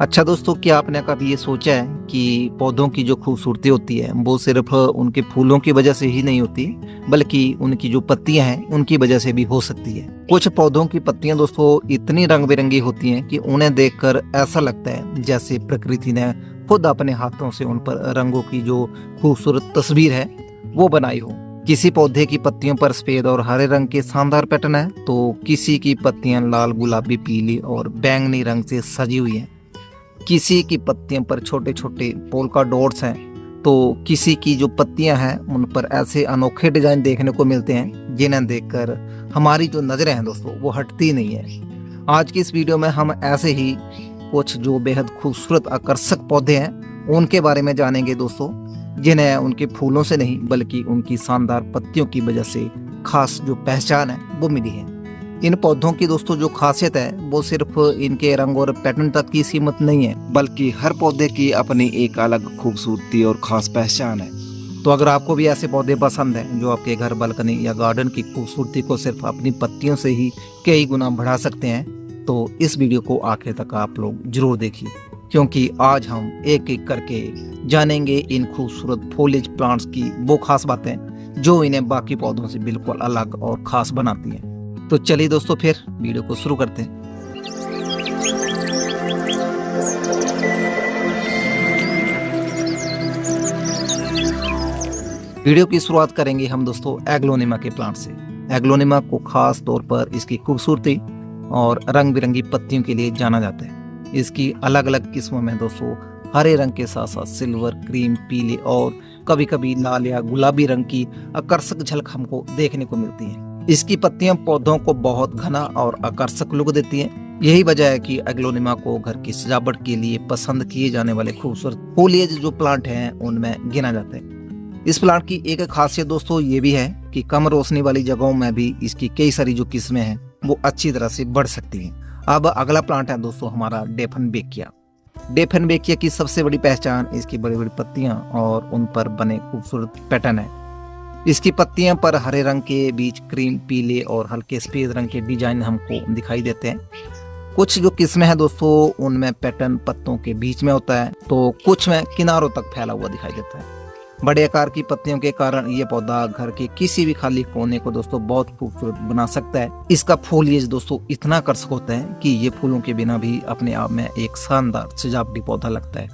अच्छा दोस्तों, क्या आपने कभी ये सोचा है कि पौधों की जो खूबसूरती होती है वो सिर्फ उनके फूलों की वजह से ही नहीं होती, बल्कि उनकी जो पत्तियां हैं उनकी वजह से भी हो सकती है। कुछ पौधों की पत्तियां दोस्तों इतनी रंग बिरंगी होती हैं कि उन्हें देखकर ऐसा लगता है जैसे प्रकृति ने खुद अपने हाथों से उन पर रंगों की जो खूबसूरत तस्वीर है वो बनाई हो। किसी पौधे की पत्तियों पर सफेद और हरे रंग के शानदार पैटर्न है, तो किसी की पत्तियां लाल, गुलाबी, पीली और बैंगनी रंग से सजी हुई हैं। किसी की पत्तियों पर छोटे छोटे पोल्का डॉट्स हैं, तो किसी की जो पत्तियां हैं उन पर ऐसे अनोखे डिजाइन देखने को मिलते हैं जिन्हें देखकर हमारी जो नजरें हैं दोस्तों वो हटती नहीं है। आज की इस वीडियो में हम ऐसे ही कुछ जो बेहद खूबसूरत आकर्षक पौधे हैं उनके बारे में जानेंगे दोस्तों, जिन्हें उनके फूलों से नहीं बल्कि उनकी शानदार पत्तियों की वजह से खास जो पहचान है वो मिली है। इन पौधों की दोस्तों जो खासियत है वो सिर्फ इनके रंग और पैटर्न तक की सीमित नहीं है, बल्कि हर पौधे की अपनी एक अलग खूबसूरती और खास पहचान है। तो अगर आपको भी ऐसे पौधे पसंद हैं जो आपके घर, बालकनी या गार्डन की खूबसूरती को सिर्फ अपनी पत्तियों से ही कई गुना बढ़ा सकते हैं, तो इस वीडियो को आखिर तक आप लोग जरूर देखिए, क्योंकि आज हम एक एक करके जानेंगे इन खूबसूरत फॉलिएज प्लांट्स की वो खास बातें जो इन्हें बाकी पौधों से बिल्कुल अलग और खास बनाती हैं। तो चलिए दोस्तों फिर वीडियो को शुरू करते हैं। वीडियो की शुरुआत करेंगे हम दोस्तों एग्लोनिमा के प्लांट से। एग्लोनिमा को खास तौर पर इसकी खूबसूरती और रंग बिरंगी पत्तियों के लिए जाना जाता है। इसकी अलग अलग किस्मों में दोस्तों हरे रंग के साथ साथ सिल्वर, क्रीम, पीले और कभी कभी लाल या गुलाबी रंग की आकर्षक झलक हमको देखने को मिलती है। इसकी पत्तियां पौधों को बहुत घना और आकर्षक लुक देती हैं। यही वजह है कि एग्लोनिमा को घर की सजावट के लिए पसंद किए जाने वाले खूबसूरत फॉलिएज जो प्लांट हैं उनमें गिना जाता है। इस प्लांट की एक खासियत दोस्तों ये भी है कि कम रोशनी वाली जगहों में भी इसकी कई सारी जो किस्में हैं वो अच्छी तरह से बढ़ सकती हैं। अब अगला प्लांट है दोस्तों हमारा डेफनबेकिया। डेफनबेकिया की सबसे बड़ी पहचान इसकी बड़ी बड़ी पत्तियां और उन पर बने खूबसूरत पैटर्न है। इसकी पत्तियां पर हरे रंग के बीच क्रीम, पीले और हल्के सफेद रंग के डिजाइन हमको दिखाई देते हैं। कुछ जो किस्में हैं दोस्तों उनमें पैटर्न पत्तों के बीच में होता है, तो कुछ में किनारों तक फैला हुआ दिखाई देता है। बड़े आकार की पत्तियों के कारण ये पौधा घर के किसी भी खाली कोने को दोस्तों बहुत खूबसूरत बना सकता है। इसका फॉलिएज दोस्तों इतना आकर्षक होता है कि ये फूलों के बिना भी अपने आप में एक शानदार सजावटी पौधा लगता है।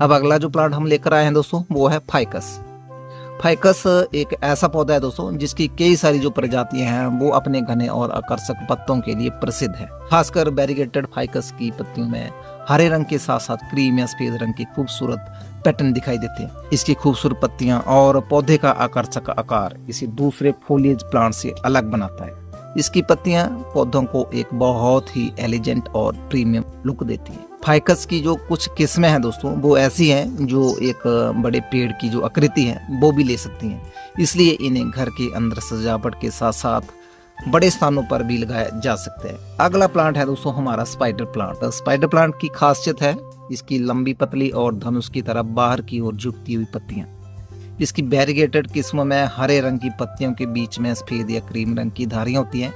अब अगला जो प्लांट हम लेकर आए हैं दोस्तों वो है फाइकस। फाइकस एक ऐसा पौधा है दोस्तों जिसकी कई सारी जो प्रजातियां हैं वो अपने घने और आकर्षक पत्तों के लिए प्रसिद्ध है। खासकर वेरीगेटेड फाइकस की पत्तियों में हरे रंग के साथ साथ क्रीम या सफेद रंग की खूबसूरत पैटर्न दिखाई देते हैं। इसकी खूबसूरत पत्तियां और पौधे का आकर्षक आकार इसे दूसरे फॉलिएज प्लांट से अलग बनाता है। इसकी पत्तियां पौधों को एक बहुत ही एलिजेंट और प्रीमियम लुक देती हैं। फाइकस की जो कुछ किस्में हैं दोस्तों वो ऐसी हैं जो एक बड़े पेड़ की जो आकृति है वो भी ले सकती हैं, इसलिए इन्हें घर के अंदर सजावट के साथ साथ बड़े स्थानों पर भी लगाया जा सकता है। अगला प्लांट है दोस्तों हमारा स्पाइडर प्लांट। स्पाइडर प्लांट की खासियत है इसकी लंबी, पतली और धनुष की तरफ बाहर की ओर झुकती हुई पत्तियां। इसकी वेरीगेटेड किस्मों में हरे रंग की पत्तियों के बीच में सफेद या क्रीम रंग की धारियां होती हैं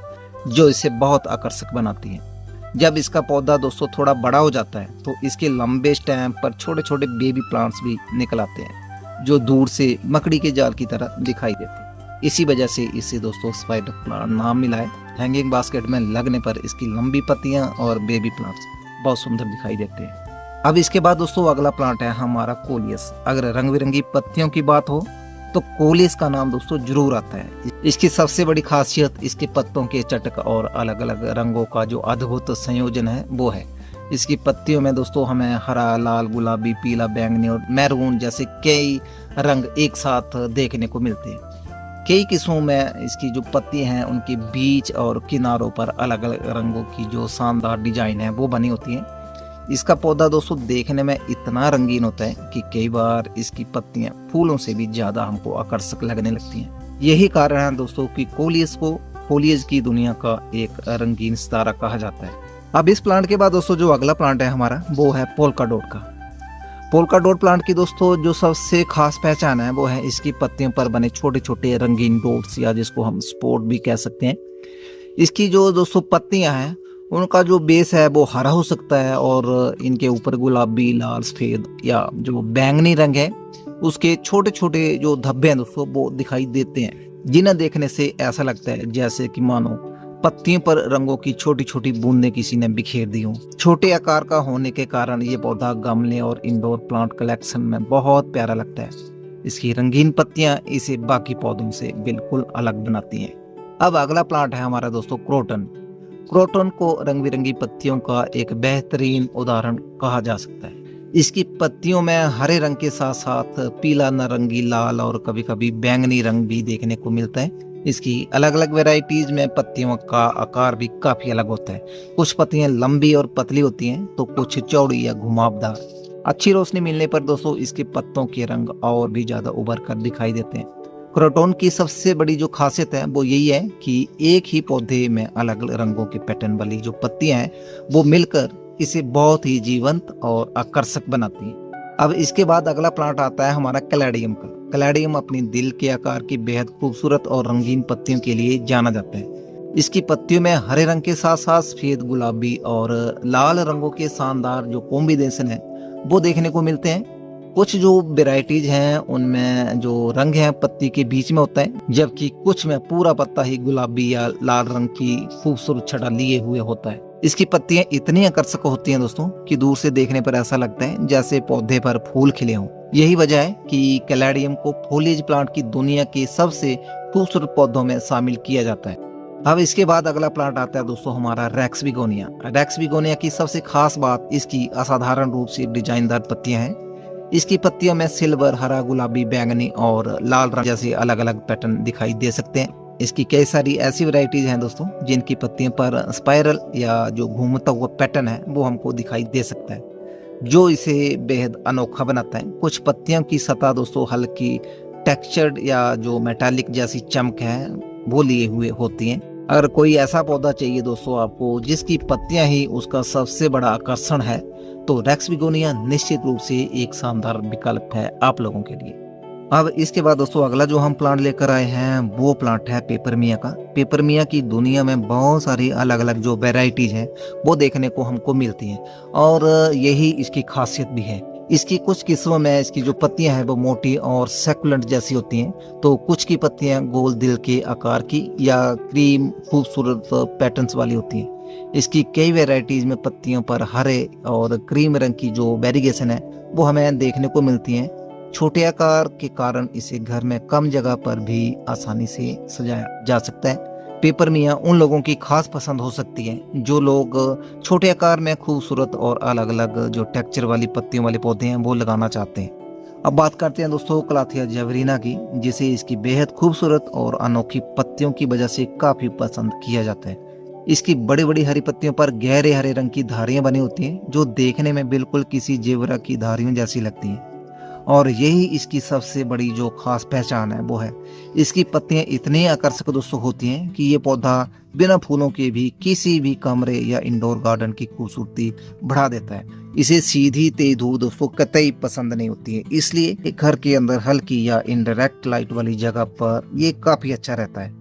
जो इसे बहुत आकर्षक बनाती हैं। जब इसका पौधा दोस्तों थोड़ा बड़ा हो जाता है तो इसके लंबे स्टेम पर छोटे छोटे बेबी प्लांट्स भी निकल आते हैं जो दूर से मकड़ी के जाल की तरह दिखाई देते हैं। इसी वजह से इसे दोस्तों स्पाइडर प्लांट नाम मिला है। हैंगिंग बास्केट में लगने पर इसकी लंबी पत्तियां और बेबी प्लांट्स बहुत सुंदर दिखाई देते हैं। अब इसके बाद दोस्तों अगला प्लांट है हमारा कोलियस। अगर रंग बिरंगी पत्तियों की बात हो तो कोलियस का नाम दोस्तों जरूर आता है। इसकी सबसे बड़ी खासियत इसके पत्तों के चटक और अलग अलग रंगों का जो अद्भुत संयोजन है वो है। इसकी पत्तियों में दोस्तों हमें हरा, लाल, गुलाबी, पीला, बैंगनी और मैरून जैसे कई रंग एक साथ देखने को मिलते हैं। कई किस्मों में इसकी जो पत्ती हैं उनके बीच और किनारों पर अलग अलग रंगों की जो शानदार डिजाइन है वो बनी होती है। इसका पौधा दोस्तों देखने में इतना रंगीन होता है कि कई बार इसकी पत्तियां फूलों से भी ज्यादा हमको आकर्षक लगने लगती हैं। यही कारण है दोस्तों कि कोलियस को फॉलिएज की दुनिया का एक रंगीन सितारा कहा जाता है। अब इस प्लांट के बाद दोस्तों जो अगला प्लांट है हमारा वो है पोल्का डॉट का। पोल्का डॉट प्लांट की दोस्तों जो सबसे खास पहचान है वो है इसकी पत्तियों पर बने छोटे छोटे रंगीन डॉट्स, या जिसको हम स्पॉट भी कह सकते हैं। इसकी जो दोस्तों पत्तियां हैं उनका जो बेस है वो हरा हो सकता है और इनके ऊपर गुलाबी, लाल, सफेद या जो बैंगनी रंग है उसके छोटे छोटे जो धब्बे हैं दोस्तों वो दिखाई देते हैं, जिन्हें देखने से ऐसा लगता है जैसे कि मानो पत्तियों पर रंगों की छोटी छोटी बूंदें किसी ने बिखेर दी हो। छोटे आकार का होने के कारण ये पौधा गमले और इंडोर प्लांट कलेक्शन में बहुत प्यारा लगता है। इसकी रंगीन पत्तियां इसे बाकी पौधों से बिल्कुल अलग बनाती हैं। अब अगला प्लांट है हमारा दोस्तों क्रोटन। क्रोटन को रंग बिरंगी पत्तियों का एक बेहतरीन उदाहरण कहा जा सकता है। इसकी पत्तियों में हरे रंग के साथ साथ पीला, नारंगी, लाल और कभी कभी बैंगनी रंग भी देखने को मिलता है। इसकी अलग अलग वैरायटीज में पत्तियों का आकार भी काफी अलग होता है। कुछ पत्तियां लंबी और पतली होती हैं तो कुछ चौड़ी या घुमावदार। अच्छी रोशनी मिलने पर दोस्तों इसके पत्तों के रंग और भी ज्यादा उभर कर दिखाई देते हैं। क्रोटन की सबसे बड़ी जो खासियत है वो यही है कि एक ही पौधे में अलग अलग रंगों के पैटर्न वाली जो पत्तियां हैं वो मिलकर इसे बहुत ही जीवंत और आकर्षक बनाती हैं। अब इसके बाद अगला प्लांट आता है हमारा कैलेडियम का। कैलेडियम अपनी दिल के आकार की बेहद खूबसूरत और रंगीन पत्तियों के लिए जाना जाता है। इसकी पत्तियों में हरे रंग के साथ साथ सफेद, गुलाबी और लाल रंगों के शानदार जो कॉम्बिनेशन है वो देखने को मिलते हैं। कुछ जो वेराइटीज हैं उनमें जो रंग है पत्ती के बीच में होता है, जबकि कुछ में पूरा पत्ता ही गुलाबी या लाल रंग की खूबसूरत छटा लिए हुए होता है। इसकी पत्तियां इतनी आकर्षक होती हैं दोस्तों कि दूर से देखने पर ऐसा लगता है जैसे पौधे पर फूल खिले हों। यही वजह है कि कैलेडियम को फोलिएज प्लांट की दुनिया के सबसे खूबसूरत पौधों में शामिल किया जाता है। अब इसके बाद अगला प्लांट आता है दोस्तों हमारा रेक्स बिगोनिया। रेक्स बिगोनिया की सबसे खास बात इसकी असाधारण रूप से डिजाइनदार पत्तियां हैं। इसकी पत्तियों में सिल्वर, हरा, गुलाबी, बैंगनी और लाल रंग जैसे अलग अलग पैटर्न दिखाई दे सकते हैं। इसकी कई सारी ऐसी वैरायटीज हैं दोस्तों जिनकी पत्तियों पर स्पाइरल या जो घूमता हुआ पैटर्न है वो हमको दिखाई दे सकता है, जो इसे बेहद अनोखा बनाता है। कुछ पत्तियों की सतह दोस्तों हल्की टेक्सचर्ड या जो मेटालिक जैसी चमक है वो लिए हुए होती हैं। अगर कोई ऐसा पौधा चाहिए दोस्तों आपको जिसकी पत्तियां ही उसका सबसे बड़ा आकर्षण है तो रेक्स बिगोनिया निश्चित रूप से एक शानदार विकल्प है आप लोगों के लिए। अब इसके बाद दोस्तों अगला जो हम प्लांट लेकर आए हैं वो प्लांट है पेपरमिया का। पेपरमिया की दुनिया में बहुत सारी अलग अलग जो वेराइटीज हैं वो देखने को हमको मिलती हैं और यही इसकी खासियत भी है। इसकी कुछ किस्मों में इसकी जो पत्तियां हैं वो मोटी और सेकुलेंट जैसी होती हैं, तो कुछ की पत्तियां गोल दिल के आकार की या क्रीम खूबसूरत पैटर्न्स वाली होती हैं। इसकी कई वेराइटीज में पत्तियों पर हरे और क्रीम रंग की जो वेरिएशन है वो हमें देखने को मिलती हैं। छोटे आकार के कारण इसे घर में कम जगह पर भी आसानी से सजाया जा सकता है। पेपरमिया उन लोगों की खास पसंद हो सकती है जो लोग छोटे आकार में खूबसूरत और अलग अलग जो टेक्सचर वाली पत्तियों वाले पौधे हैं वो लगाना चाहते हैं। अब बात करते हैं दोस्तों क्लाथिया जेवरीना की, जिसे इसकी बेहद खूबसूरत और अनोखी पत्तियों की वजह से काफी पसंद किया जाता है। इसकी बड़ी बड़ी हरी पत्तियों पर गहरे हरे रंग की धारियां बनी होती हैं जो देखने में बिल्कुल किसी जेवरा की धारियों जैसी लगती हैं और यही इसकी सबसे बड़ी जो खास पहचान है वो है इसकी पत्तियां इतनी आकर्षक दोस्तों होती हैं कि ये पौधा बिना फूलों के भी किसी भी कमरे या इंडोर गार्डन की खूबसूरती बढ़ा देता है। इसे सीधी तेज धूप दोस्तों कतई पसंद नहीं होती है, इसलिए घर के अंदर हल्की या इनडायरेक्ट लाइट वाली जगह पर ये काफी अच्छा रहता है।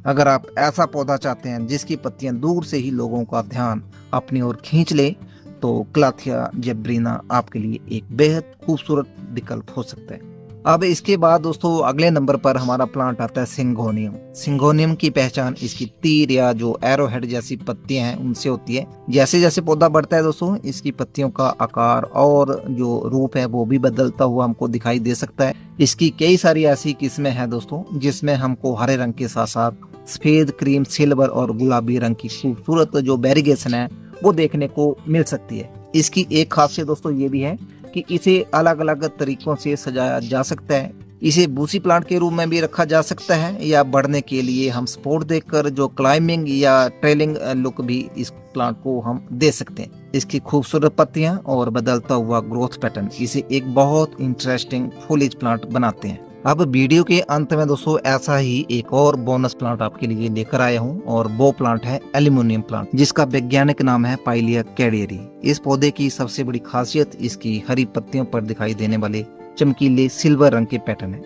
अगर आप ऐसा पौधा चाहते हैं जिसकी पत्तियां दूर से ही लोगों का ध्यान अपनी ओर खींच ले तो क्लाथिया जेवरीना आपके लिए एक बेहद खूबसूरत विकल्प हो सकता है। अब इसके बाद दोस्तों अगले नंबर पर हमारा प्लांट आता है सिंगोनियम। सिंगोनियम की पहचान इसकी तीर या जो एरो हेड जैसी पत्तियां हैं उनसे होती है। जैसे जैसे पौधा बढ़ता है दोस्तों इसकी पत्तियों का आकार और जो रूप है वो भी बदलता हुआ हमको दिखाई दे सकता है। इसकी कई सारी ऐसी किस्में हैं दोस्तों जिसमें हमको हरे रंग के साथ साथ सफेद, क्रीम, सिल्वर और गुलाबी रंग की खूबसूरत जो वेरिएशन है वो देखने को मिल सकती है। इसकी एक खासियत दोस्तों ये भी है कि इसे अलग अलग तरीकों से सजाया जा सकता है। इसे बूसी प्लांट के रूप में भी रखा जा सकता है या बढ़ने के लिए हम सपोर्ट देकर जो क्लाइंबिंग या ट्रेलिंग लुक भी इस प्लांट को हम दे सकते हैं। इसकी खूबसूरत पत्तियां और बदलता हुआ ग्रोथ पैटर्न इसे एक बहुत इंटरेस्टिंग फॉलिएज प्लांट बनाते हैं। अब वीडियो के अंत में दोस्तों ऐसा ही एक और बोनस प्लांट आपके लिए लेकर आया हूं और वो प्लांट है एल्यूमिनियम प्लांट, जिसका वैज्ञानिक नाम है पाइलिया कैडियरी। इस पौधे की सबसे बड़ी खासियत इसकी हरी पत्तियों पर दिखाई देने वाले चमकीले सिल्वर रंग के पैटर्न है।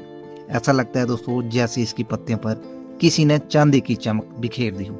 ऐसा लगता है दोस्तों जैसे इसकी पत्तियों पर किसी ने चांदी की चमक बिखेर दी हो।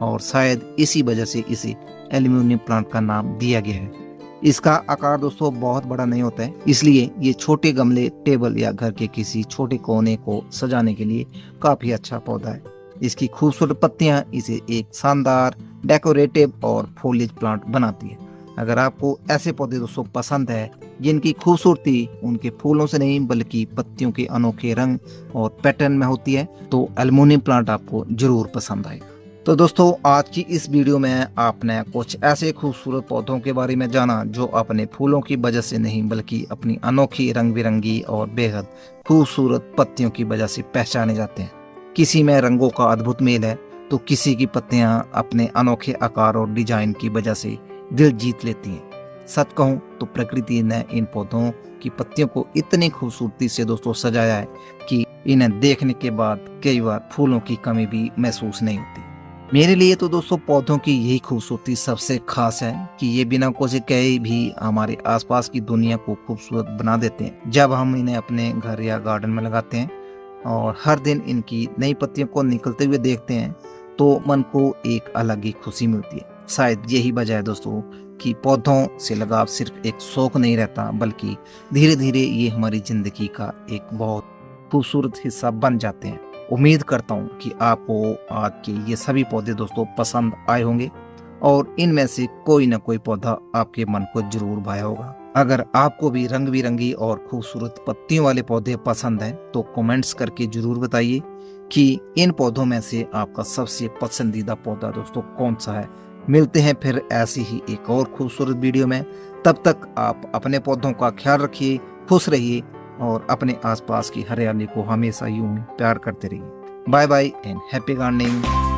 और शायद इसी वजह से इसे एल्यूमिनियम प्लांट का नाम दिया गया है। इसका आकार दोस्तों बहुत बड़ा नहीं होता है, इसलिए ये छोटे गमले, टेबल या घर के किसी छोटे कोने को सजाने के लिए काफी अच्छा पौधा है। इसकी खूबसूरत पत्तियां इसे एक शानदार डेकोरेटिव और फॉलिएज प्लांट बनाती है। अगर आपको ऐसे पौधे दोस्तों पसंद है जिनकी खूबसूरती उनके फूलों से नहीं बल्कि पत्तियों के अनोखे रंग और पैटर्न में होती है, तो एल्यूमिनियम प्लांट आपको जरूर पसंद आएगा। तो दोस्तों आज की इस वीडियो में आपने कुछ ऐसे खूबसूरत पौधों के बारे में जाना जो अपने फूलों की वजह से नहीं बल्कि अपनी अनोखी रंग बिरंगी और बेहद खूबसूरत पत्तियों की वजह से पहचाने जाते हैं। किसी में रंगों का अद्भुत मेल है तो किसी की पत्तियां अपने अनोखे आकार और डिजाइन की वजह से दिल जीत लेती हैं। सच कहूं तो प्रकृति ने इन पौधों की पत्तियों को इतनी खूबसूरती से दोस्तों सजाया है कि इन्हें देखने के बाद कई बार फूलों की कमी भी महसूस नहीं होती। मेरे लिए तो दोस्तों पौधों की यही खूबसूरती सबसे खास है कि ये बिना कुछ कहे भी हमारे आसपास की दुनिया को खूबसूरत बना देते हैं। जब हम इन्हें अपने घर या गार्डन में लगाते हैं और हर दिन इनकी नई पत्तियों को निकलते हुए देखते हैं तो मन को एक अलग ही खुशी मिलती है। शायद यही वजह है दोस्तों कि पौधों से लगाव सिर्फ एक शौक नहीं रहता बल्कि धीरे धीरे ये हमारी जिंदगी का एक बहुत खूबसूरत हिस्सा बन जाते हैं। उम्मीद करता हूँ कि आपको आज के ये सभी पौधे दोस्तों पसंद आए होंगे और इनमें से कोई ना कोई पौधा आपके मन को जरूर भाया होगा। अगर आपको भी रंग बिरंगी और खूबसूरत पत्तियों वाले पौधे पसंद हैं तो कमेंट्स करके जरूर बताइए कि इन पौधों में से आपका सबसे पसंदीदा पौधा दोस्तों कौन सा है। मिलते हैं फिर ऐसी ही एक और खूबसूरत वीडियो में। तब तक आप अपने पौधों का ख्याल रखिए, खुश रहिए और अपने आसपास की हरियाली को हमेशा यूं प्यार करते रहिए। Bye bye and happy gardening.